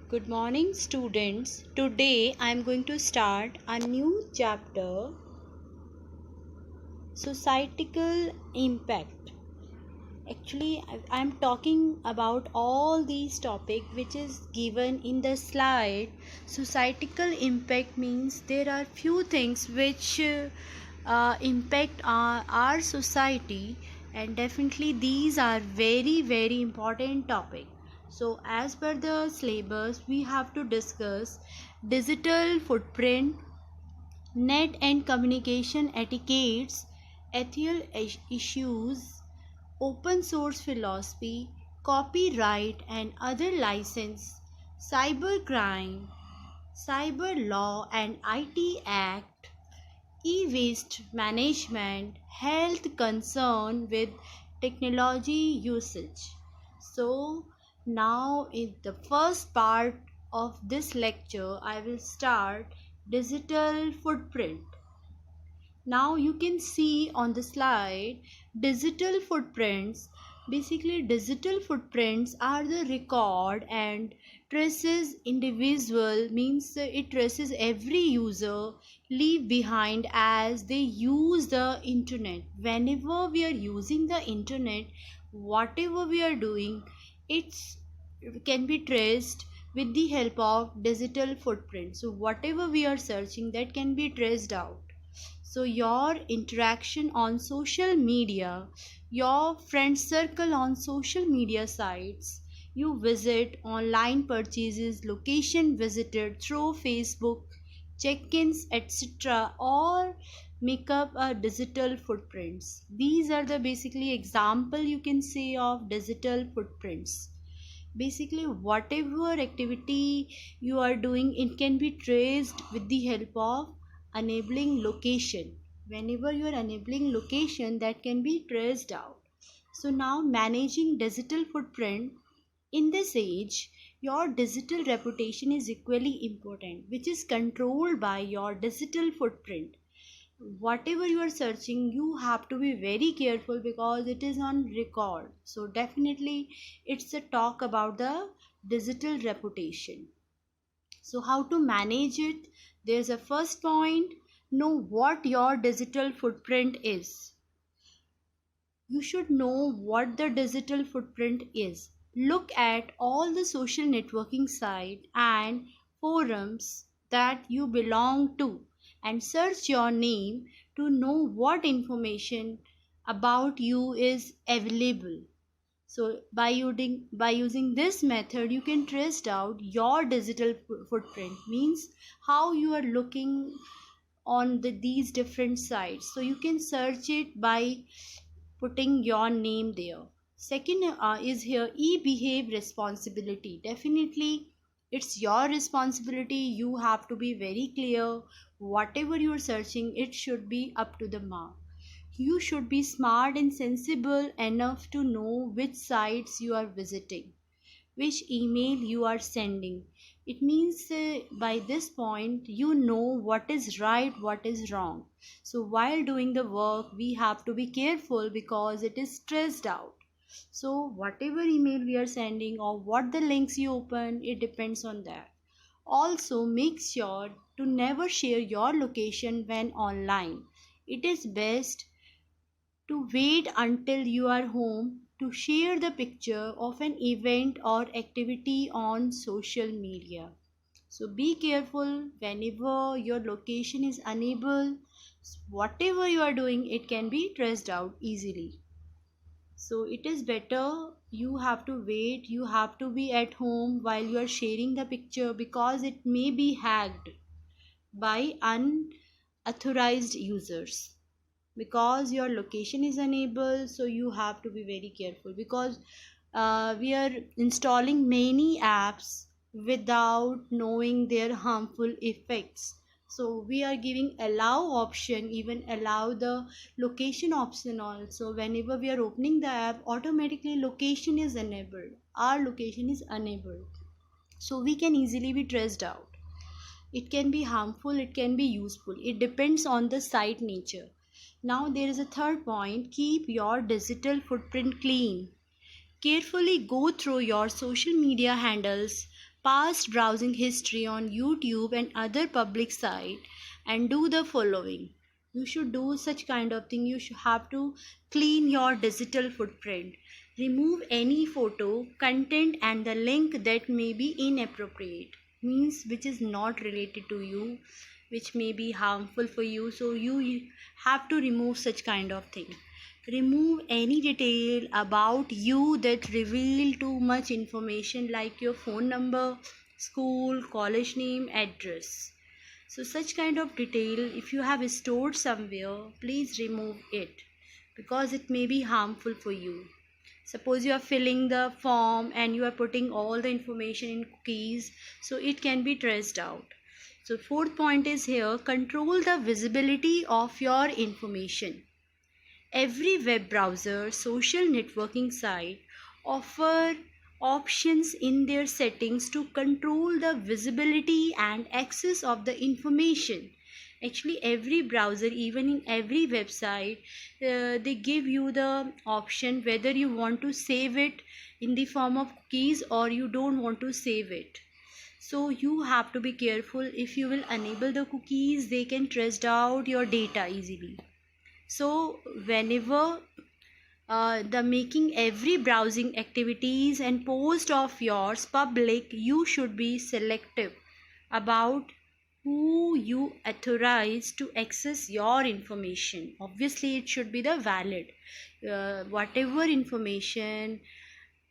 Good morning, students. Today I am going to start a new chapter, Societal Impact. Actually, I am talking about all these topics which is given in the slide. Societal impact means there are few things which impact our society, and definitely these are very important topic. So as per the syllabus we have to discuss digital footprint, net and communication etiquettes, ethical issues, open source philosophy, copyright and other license, cybercrime, cyber law and IT Act, e-waste management, health concern with technology usage. So now in the first part of this lecture I will start digital footprint. Now you can see on the slide digital footprints. Basically digital footprints are the record and traces individual, means it traces every user leave behind as they use the internet. Whenever we are using the internet, whatever we are doing, it's can be traced with the help of digital footprint. So whatever we are searching, that can be traced out. So your interaction on social media, your friend circle on social media sites, you visit, online purchases, location visited through Facebook, check-ins, etc., or make up a digital footprints. These are the basically example you can say of digital footprints. Basically whatever activity you are doing, it can be traced with the help of enabling location. Whenever you are enabling location, that can be traced out. So now managing digital footprint. In this age, your digital reputation is equally important, which is controlled by your digital footprint. Whatever you are searching, you have to be very careful because it is on record. So definitely it's a talk about the digital reputation. So how to manage it? There's a first point: know what your digital footprint is. You should know what the digital footprint is. Look at all the social networking sites and forums that you belong to and search your name to know what information about you is available. So by using this method, you can trace out your digital footprint, means how you are looking on these different sites. So you can search it by putting your name there. Second is here e-behave responsibility. Definitely it's your responsibility. You have to be very clear. Whatever you are searching, it should be up to the mark. You should be smart and sensible enough to know which sites you are visiting, which email you are sending. It means by this point you know what is right, what is wrong. So while doing the work, we have to be careful because it is stressed out. So whatever email we are sending or what the links you open, it depends on that. Also make sure to never share your location when online. It is best to wait until you are home to share the picture of an event or activity on social media. So be careful whenever your location is unable. Whatever you are doing, it can be traced out easily. So it is better you have to wait, you have to be at home while you are sharing the picture because it may be hacked by unauthorized users. Because your location is unable, so you have to be very careful because we are installing many apps without knowing their harmful effects. So we are giving allow option, even allow the location option also. Whenever we are opening the app, automatically location is enabled, our location is enabled, so we can easily be traced out. It can be harmful, it can be useful, it depends on the site nature. Now there is a third point: keep your digital footprint clean. Carefully go through your social media handles, past browsing history on YouTube and other public site and do the following. You should do such kind of thing. You should have to clean your digital footprint. Remove any photo, content and the link that may be inappropriate, means which is not related to you, which may be harmful for you. So you have to remove such kind of thing. Remove any detail about you that reveal too much information, like your phone number, school, college name, address. So such kind of detail, if you have stored somewhere, please remove it, because it may be harmful for you. Suppose you are filling the form and you are putting all the information in cookies, so it can be traced out. So fourth point is here, control the visibility of your information. Every web browser, social networking site offer options in their settings to control the visibility and access of the information. Actually, every browser, even in every website, they give you the option whether you want to save it in the form of cookies or you don't want to save it. So you have to be careful. If you will enable the cookies, they can trace out your data easily. So whenever the making every browsing activities and post of yours public, you should be selective about who you authorize to access your information. Obviously it should be the valid. Whatever information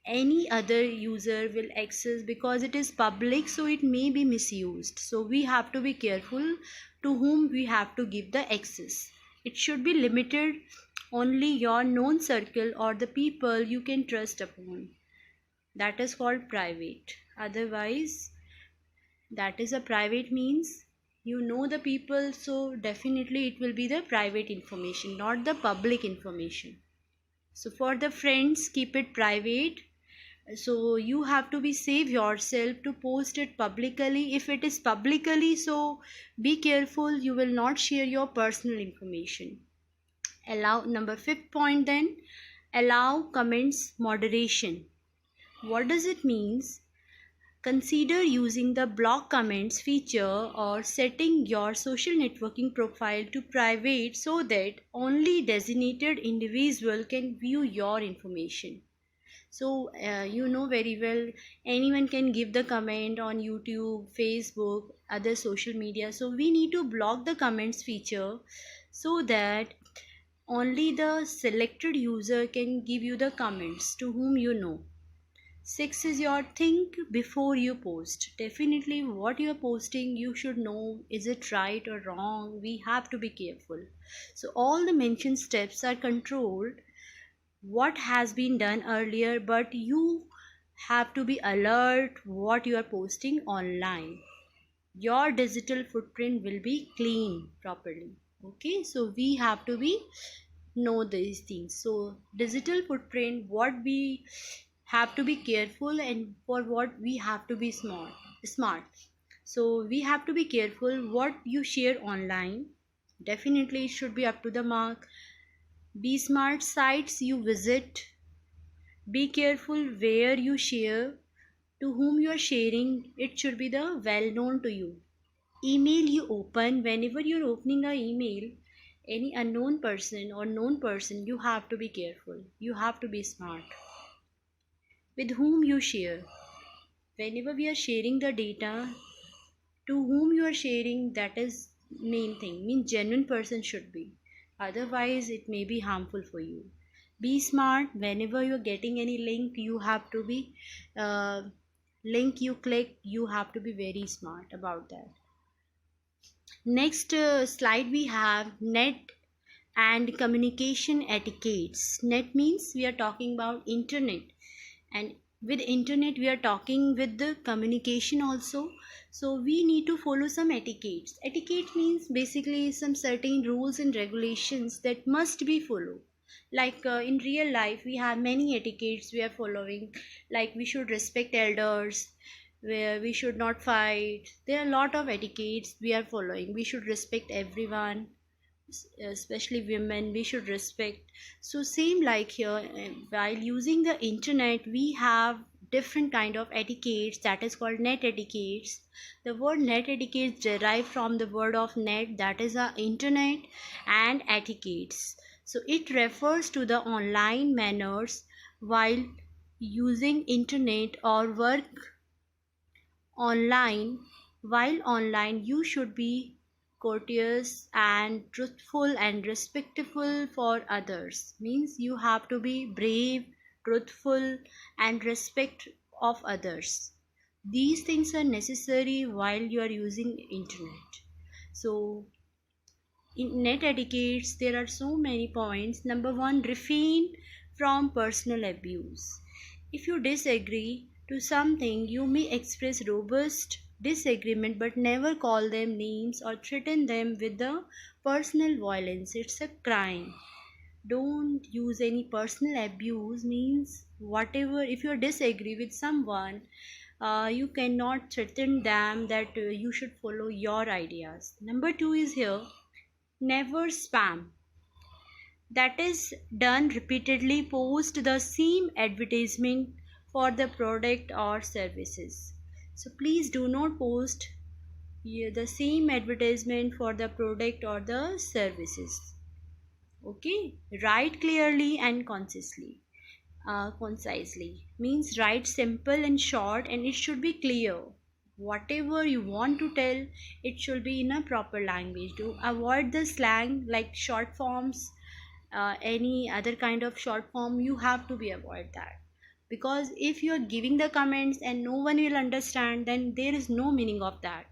any other user will access, because it is public, so it may be misused. So we have to be careful to whom we have to give the access. It should be limited only your known circle or the people you can trust upon. That is called private. Otherwise, that is a private means you know the people, so definitely it will be the private information, not the public information. So for the friends, keep it private. So you have to be save yourself to post it publicly. If it is publicly, so be careful, you will not share your personal information. Allow, number 5th point then, allow comments moderation. What does it means? Consider using the block comments feature or setting your social networking profile to private so that only designated individual can view your information. So you know very well, anyone can give the comment on YouTube, Facebook, other social media. So we need to block the comments feature so that only the selected user can give you the comments to whom you know. 6 is your think before you post. Definitely what you are posting, you should know, is it right or wrong? We have to be careful. So all the mentioned steps are controlled what has been done earlier, but you have to be alert what you are posting online. Your digital footprint will be clean properly. Okay, so we have to be know these things. So digital footprint, what we have to be careful, and for what we have to be smart. So we have to be careful what you share online. Definitely it should be up to the mark. Be smart sites you visit. Be careful where you share, to whom you are sharing. It should be the well known to you. Email you open, whenever you're opening an email, any unknown person or known person, you have to be careful. You have to be smart. With whom you share. Whenever we are sharing the data, to whom you are sharing, that is main thing. Means genuine person should be. Otherwise it may be harmful for you. Be smart. Whenever you are getting any link, you have to be link you click, you have to be very smart about that. Next slide we have net and communication etiquettes. Net means we are talking about internet, and with internet we are talking with the communication also. So we need to follow some etiquettes. Etiquette means basically some certain rules and regulations that must be followed. Like in real life we have many etiquettes we are following, like we should respect elders, where we should not fight. There are a lot of etiquettes we are following. We should respect everyone, especially women, we should respect. So same like here, while using the internet we have different kind of etiquettes, that is called net etiquettes. The word net etiquettes derived from the word of net, that is a internet, and etiquettes. So it refers to the online manners while using internet or work online. While online, you should be courteous and truthful and respectful for others. Means you have to be brave, truthful, and respect of others. These things are necessary while you are using internet. So in net etiquettes, there are so many points. Number one, refrain from personal abuse. If you disagree to something, you may express robust disagreement but never call them names or threaten them with the personal violence. It's a crime. Don't use any personal abuse. Means whatever, if you disagree with someone, you cannot threaten them that you should follow your ideas. Number two is here, never spam. That is done repeatedly. Post the same advertisement for the product or services. So please do not post the same advertisement for the product or the services. Okay, write clearly and concisely. Means write simple and short, and it should be clear. Whatever you want to tell, it should be in a proper language. To avoid the slang like short forms, any other kind of short form, you have to be avoid that. Because if you are giving the comments and no one will understand, then there is no meaning of that.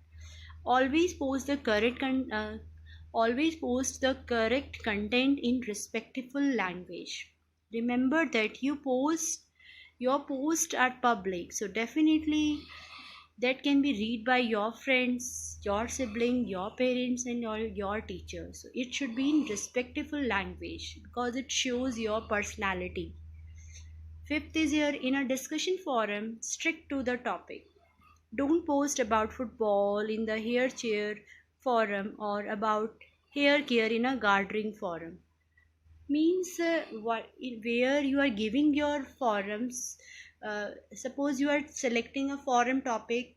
Always post the always post the correct content in respectful language. Remember that your post are public, so definitely that can be read by your friends, your sibling, your parents, and your teachers. So it should be in respectful language because it shows your personality. Fifth is here, in a discussion forum, stick to the topic. Don't post about football in the hair chair forum or about hair care in a gardening forum. Means where you are giving your forums. Suppose you are selecting a forum topic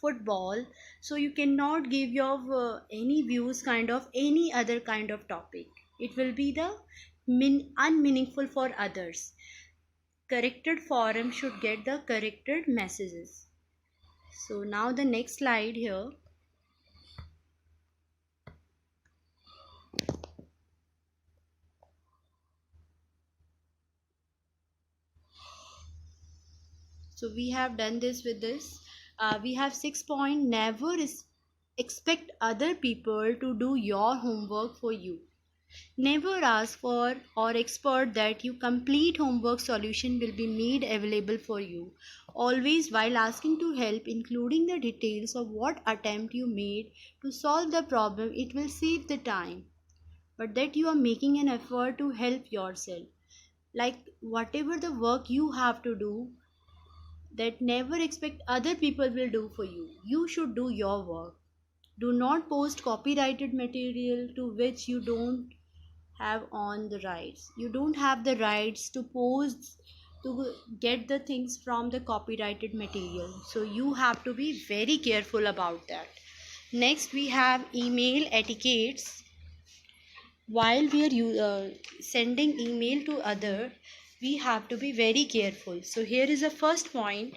football, so you cannot give your any views kind of any other kind of topic. It will be the unmeaningful for others. Corrected forum should get the corrected messages. So now the next slide here. So we have done this with this. We have 6 point, never expect other people to do your homework for you. Never ask for or expect that you complete homework solution will be made available for you. Always while asking to help, including the details of what attempt you made to solve the problem, it will save the time. But that you are making an effort to help yourself. Like whatever the work you have to do, that never expect other people will do for you. You should do your work. Do not post copyrighted material to which you don't have on the rights. You don't have the rights to post to get the things from the copyrighted material. So you have to be very careful about that. Next we have email etiquettes. While we are sending email to other, we have to be very careful. So here is the first point.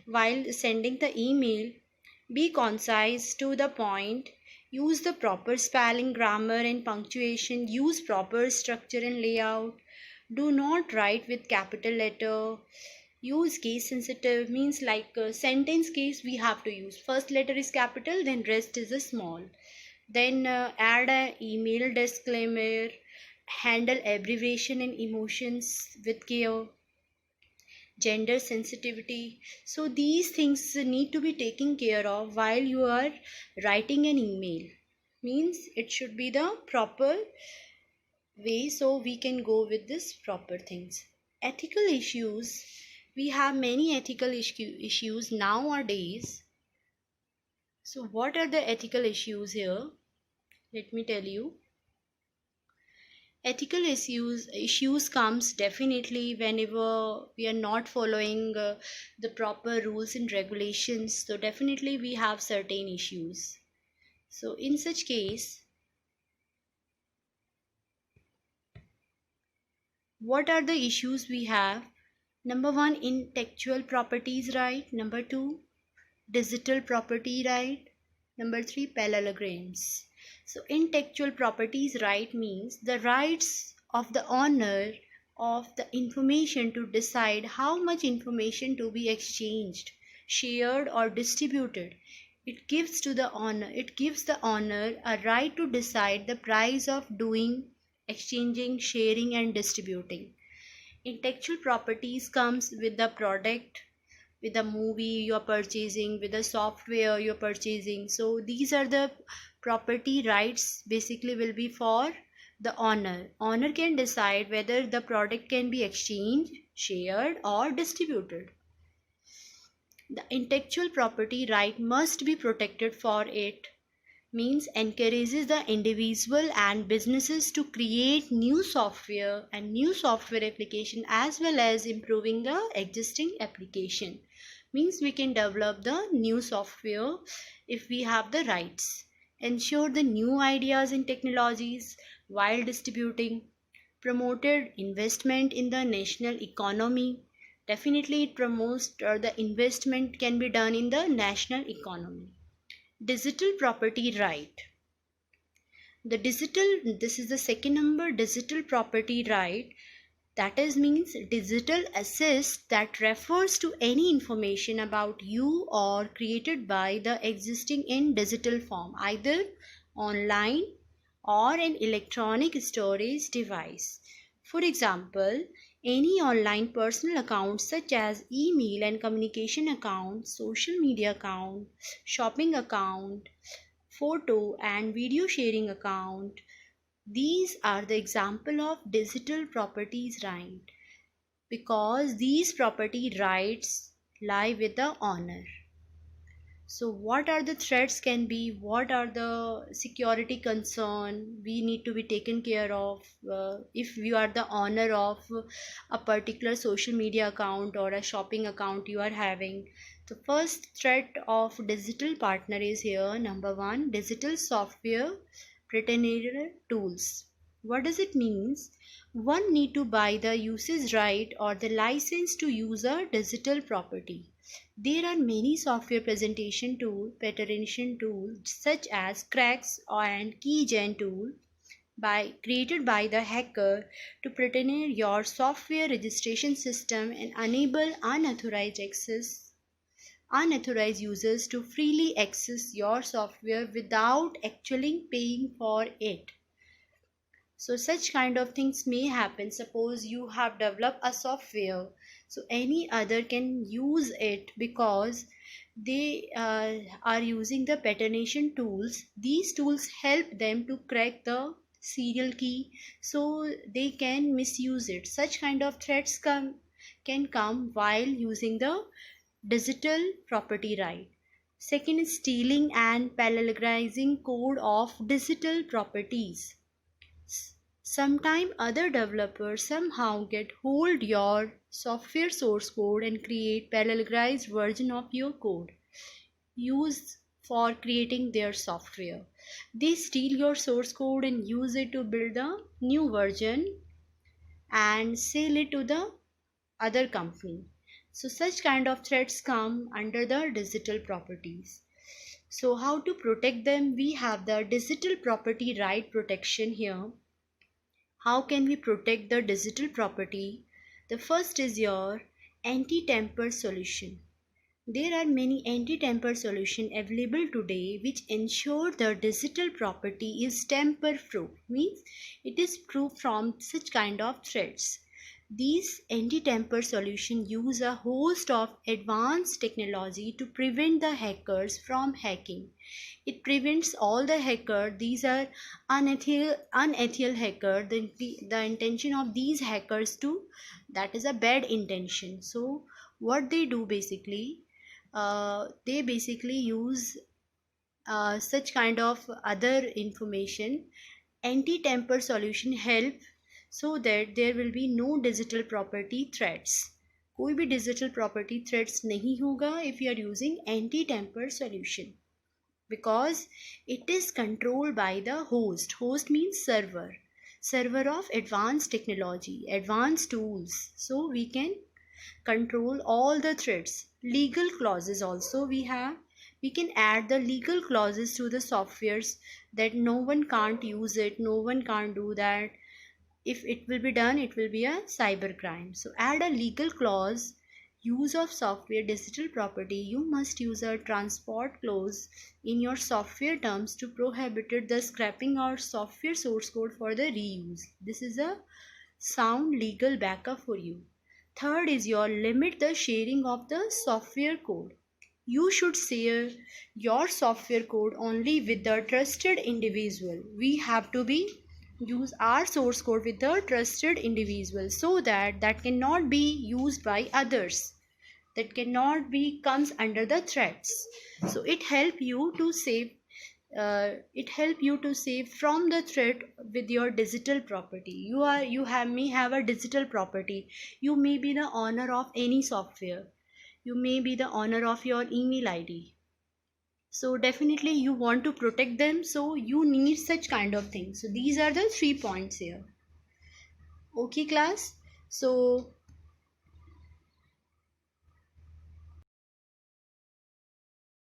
While sending the email, be concise, to the point, use the proper spelling, grammar, and punctuation, use proper structure and layout. Do not write with capital letter. Use case sensitive. Means like sentence case, we have to use first letter is capital, then rest is a small. Then add an email disclaimer. Handle abbreviation and emotions with care. Gender sensitivity. So these things need to be taken care of while you are writing an email. Means it should be the proper way, so we can go with this proper things. Ethical issues. We have many ethical issues nowadays. So what are the ethical issues here? Let me tell you. Ethical issues comes definitely whenever we are not following the proper rules and regulations. So definitely we have certain issues. So in such case, what are the issues we have? Number one, intellectual properties right. Number two, digital property right. Number three, parallelograms. So intellectual properties right means the rights of the owner of the information to decide how much information to be exchanged, shared or distributed. It gives the owner a right to decide the price of doing, exchanging, sharing and distributing. Intellectual properties comes with the product, with the movie you're purchasing, with the software you're purchasing. So these are the property rights basically will be for the owner. Owner can decide whether the product can be exchanged, shared or distributed. The intellectual property right must be protected for it means encourages the individual and businesses to create new software and new software application as well as improving the existing application. Means we can develop the new software if we have the rights. Ensure the new ideas and technologies while distributing. Promoted investment in the national economy. Definitely it promotes the investment can be done in the national economy. Digital property right. This is the second number, digital property right. That is means digital assets that refers to any information about you or created by the existing in digital form, either online or an electronic storage device. For example, any online personal account such as email and communication account, social media account, shopping account, photo and video sharing account. These are the example of digital properties right because these property rights lie with the owner. So what are the threats can be, what are the security concern we need to be taken care of if you are the owner of a particular social media account or a shopping account you are having. The first threat of digital partner is here. Number one, digital software pretender tools. What does it means? One need to buy the usage right or the license to use a digital property. There are many software presentation tool, patternation tools such as cracks and keygen tool created by the hacker to pretend your software registration system and enable unauthorized users to freely access your software without actually paying for it. So such kind of things may happen. Suppose you have developed a software, so any other can use it because they are using the patternation tools. These tools help them to crack the serial key, so they can misuse it. Such kind of threats can come while using the digital property right. Second is stealing and parallelizing code of digital properties. Sometime other developers somehow get hold your software source code and create parallelized version of your code used for creating their software. They steal your source code and use it to build a new version and sell it to the other company. So such kind of threats come under the digital properties. So how to protect them? We have the digital property right protection here. How can we protect the digital property? The first is your anti-tamper solution. There are many anti-tamper solutions available today which ensure the digital property is tamper-proof, means it is proof from such kind of threats. These anti-tamper solutions use a host of advanced technology to prevent the hackers from hacking. It prevents all the hacker. These are unethical hacker. The intention of these hackers to, that is a bad intention. So what they do basically, they basically use such kind of other information. Anti-tamper solution help so that there will be no digital property threats. कोई भी digital property threats नहीं होगा if you are using anti-tamper solution, because it is controlled by the host. Host means server of advanced technology, advanced tools, so we can control all the threats. Legal clauses also we have. We can add the legal clauses to the softwares, that no one can't use it, no one can't do that. If it will be done, it will be a cyber crime. So add a legal clause. Use of software digital property, you must use a transport clause in your software terms to prohibit the scrapping or software source code for the reuse. This is a sound legal backup for you. Third is your limit the sharing of the software code. You should share your software code only with the trusted individual. We have to be use our source code with the trusted individual, so that that cannot be used by others, that cannot be comes under the threats. So it help you to save from the threat with your digital property. You may have a digital property. You may be the owner of any software, you may be the owner of your email id, so definitely you want to protect them, so you need such kind of things. So these are the 3 points here. Okay class, so